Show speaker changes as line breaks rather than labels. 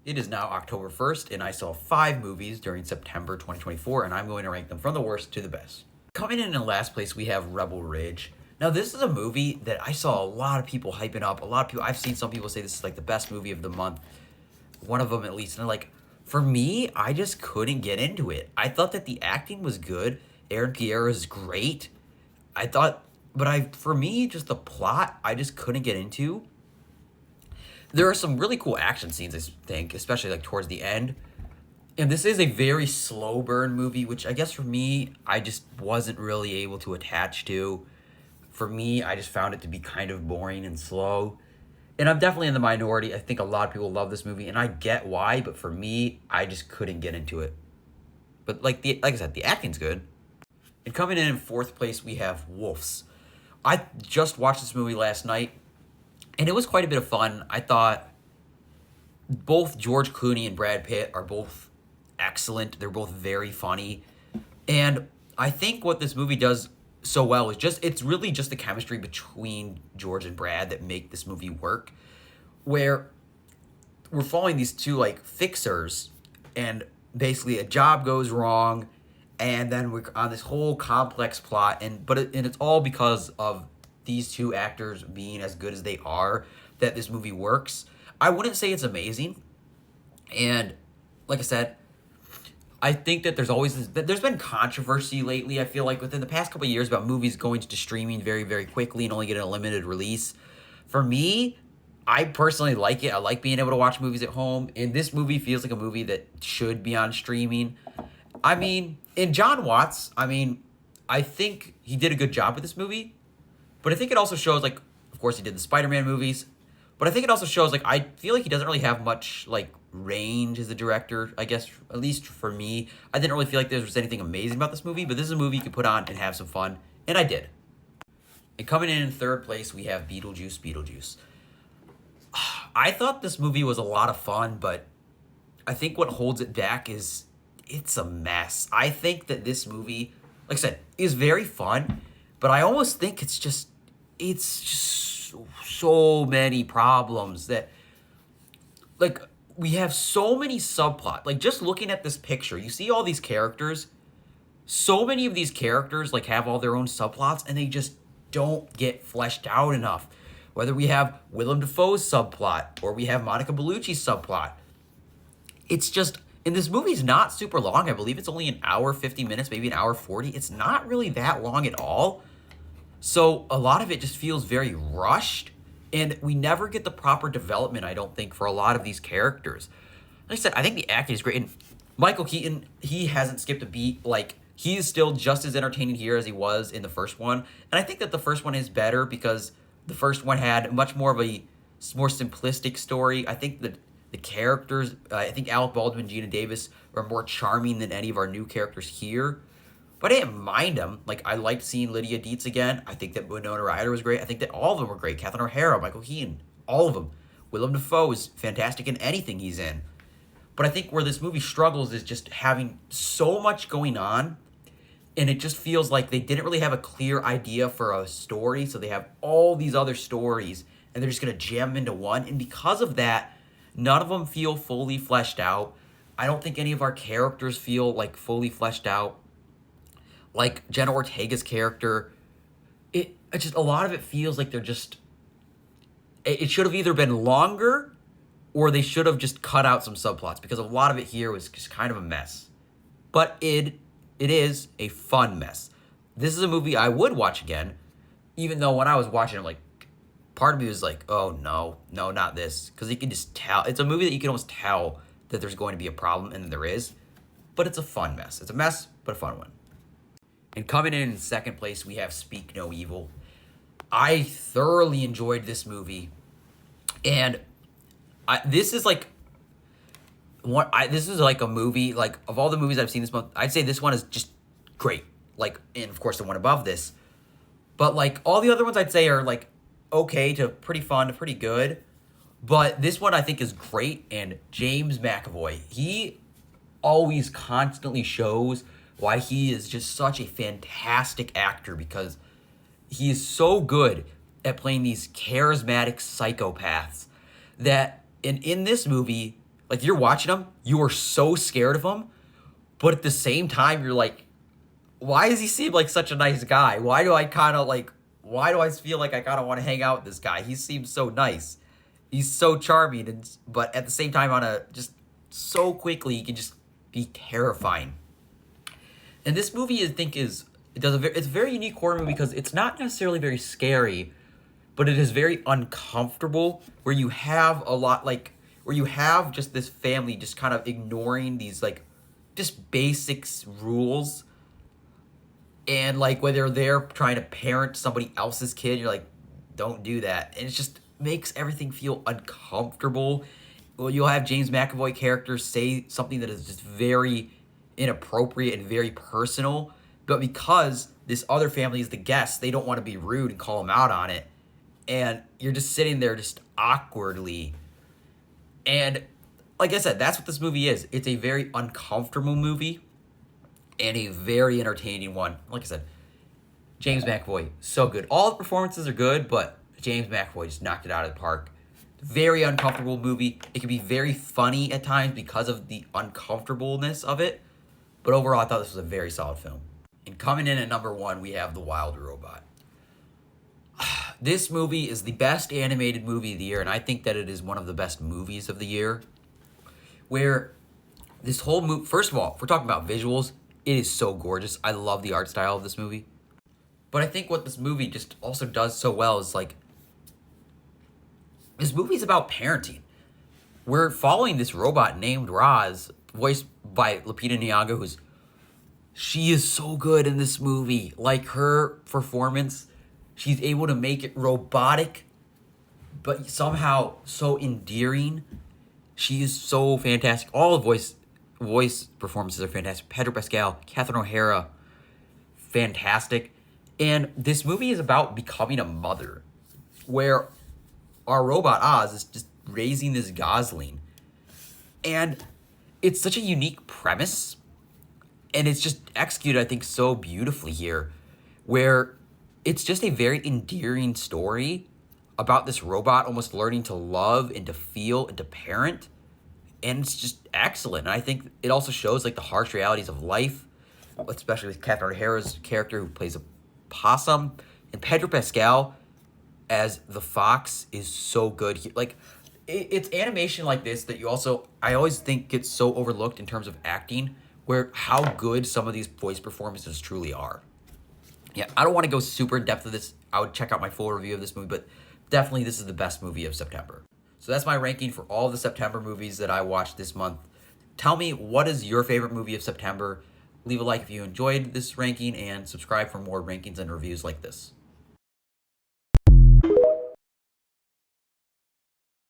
It is now October 1st, and I saw 5 movies during September 2024, and I'm going to rank them from the worst to the best. Coming in last place, we have Rebel Ridge. Now, this is a movie that I saw a lot of people hyping up. A lot of people, I've seen some people say this is like the best movie of the month. One of them at least. And like, for me, I just couldn't get into it. I thought that the acting was good. Aaron Pierre is great. I thought, for me, just the plot, I just couldn't get into. There are some really cool action scenes, I think, especially like towards the end. And this is a very slow burn movie, which I guess for me, I just wasn't really able to attach to. For me, I just found it to be kind of boring and slow. And I'm definitely in the minority. I think a lot of people love this movie, and I get why, but for me, I just couldn't get into it. But like I said, the acting's good. And coming in fourth place, we have Wolves. I just watched this movie last night, and it was quite a bit of fun. I thought both George Clooney and Brad Pitt are both excellent. They're both very funny. And I think what this movie does so well is it's really just the chemistry between George and Brad that make this movie work. Where we're following these two like fixers, and basically a job goes wrong, and then we're on this whole complex plot, and it's all because of these two actors being as good as they are that this movie works. I wouldn't say it's amazing, and like I said, I think that there's been controversy lately. I feel like within the past couple of years about movies going to streaming very, very quickly and only getting a limited release. For me, I personally like it. I like being able to watch movies at home, and this movie feels like a movie that should be on streaming. I mean, in John Watts, I think he did a good job with this movie, but I think it also shows, like, of course he did the Spider-Man movies, but I think it also shows, like, I feel like he doesn't really have much, like, range as a director, I guess, at least for me. I didn't really feel like there was anything amazing about this movie, but this is a movie you could put on and have some fun, and I did. And coming in third place, we have Beetlejuice. I thought this movie was a lot of fun, but I think what holds it back is it's a mess. I think that this movie, like I said, is very fun, but I almost think it's just so many problems that, like, we have so many subplot. Like, just looking at this picture, you see all these characters. So many of these characters, like, have all their own subplots, and they just don't get fleshed out enough. Whether we have Willem Dafoe's subplot or we have Monica Bellucci's subplot. It's just, and this movie's not super long. I believe it's only an hour, 50 minutes, maybe an hour 40. It's not really that long at all. So a lot of it just feels very rushed, and we never get the proper development, I don't think, for a lot of these characters. Like I said, I think the acting is great, and Michael Keaton, he hasn't skipped a beat. Like, he is still just as entertaining here as he was in the first one, and I think that the first one is better because the first one had much more of a more simplistic story. I think that the characters, I think Alec Baldwin, Gina Davis, are more charming than any of our new characters here. But I didn't mind them. Like, I liked seeing Lydia Dietz again. I think that Winona Ryder was great. I think that all of them were great. Catherine O'Hara, Michael Keaton, all of them. Willem Dafoe is fantastic in anything he's in. But I think where this movie struggles is just having so much going on, and it just feels like they didn't really have a clear idea for a story, so they have all these other stories, and they're just going to jam them into one. And because of that, none of them feel fully fleshed out. I don't think any of our characters feel, like, fully fleshed out. Like Jenna Ortega's character, it just, a lot of it feels like they're just, it should have either been longer or they should have just cut out some subplots, because a lot of it here was just kind of a mess. But it is a fun mess. This is a movie I would watch again, even though when I was watching it, like, part of me was like, oh no, not this, because you can just tell. It's a movie that you can almost tell that there's going to be a problem, and there is, but it's a fun mess. It's a mess, but a fun one. And coming in second place, we have Speak No Evil. I thoroughly enjoyed this movie, and this is like a movie, like, of all the movies I've seen this month, I'd say this one is just great. Like, and of course the one above this, but like all the other ones I'd say are like okay to pretty fun to pretty good, but this one I think is great. And James McAvoy, he always constantly shows why he is just such a fantastic actor, because he is so good at playing these charismatic psychopaths that in this movie, Like, you're watching him, you are so scared of him, but at the same time, you're like, why does he seem like such a nice guy? Why do I feel like I kind of want to hang out with this guy? He seems so nice. He's so charming, but at the same time, just so quickly, he can just be terrifying. And this movie, I think, it's a very unique horror movie because it's not necessarily very scary, but it is very uncomfortable. Where you have just this family just kind of ignoring these like just basics rules, and like whether they're trying to parent somebody else's kid, you're like, don't do that, and it just makes everything feel uncomfortable. Well, you'll have James McAvoy characters say something that is just very inappropriate and very personal, but because this other family is the guest, they don't want to be rude and call him out on it, and you're just sitting there just awkwardly. And like I said, that's what this movie is. It's a very uncomfortable movie and a very entertaining one. Like I said, James McAvoy, so good. All the performances are good, but James McAvoy just knocked it out of the park. Very uncomfortable movie. It can be very funny at times because of the uncomfortableness of it. But overall, I thought this was a very solid film. And coming in at number 1, we have The Wild Robot. This movie is the best animated movie of the year, and I think that it is one of the best movies of the year. Where this whole movie, first of all, if we're talking about visuals, it is so gorgeous. I love the art style of this movie. But I think what this movie just also does so well is like, this movie is about parenting. We're following this robot named Roz, voiced by Lupita Nyong'o, she is so good in this movie. Like, her performance, she's able to make it robotic, but somehow so endearing. She is so fantastic. All the voice performances are fantastic. Pedro Pascal, Catherine O'Hara, fantastic. And this movie is about becoming a mother, where our robot Oz is just raising this gosling. And it's such a unique premise, and it's just executed, I think, so beautifully here, where it's just a very endearing story about this robot almost learning to love and to feel and to parent. And it's just excellent. And I think it also shows like the harsh realities of life, especially with Catherine O'Hara's character who plays a possum. And Pedro Pascal as the fox is so good. It's animation like this that I always think gets so overlooked in terms of acting, where how good some of these voice performances truly are. Yeah, I don't want to go super in depth of this. I would check out my full review of this movie, but definitely this is the best movie of September. So that's my ranking for all the September movies that I watched this month. Tell me, what is your favorite movie of September? Leave a like if you enjoyed this ranking, and subscribe for more rankings and reviews like this.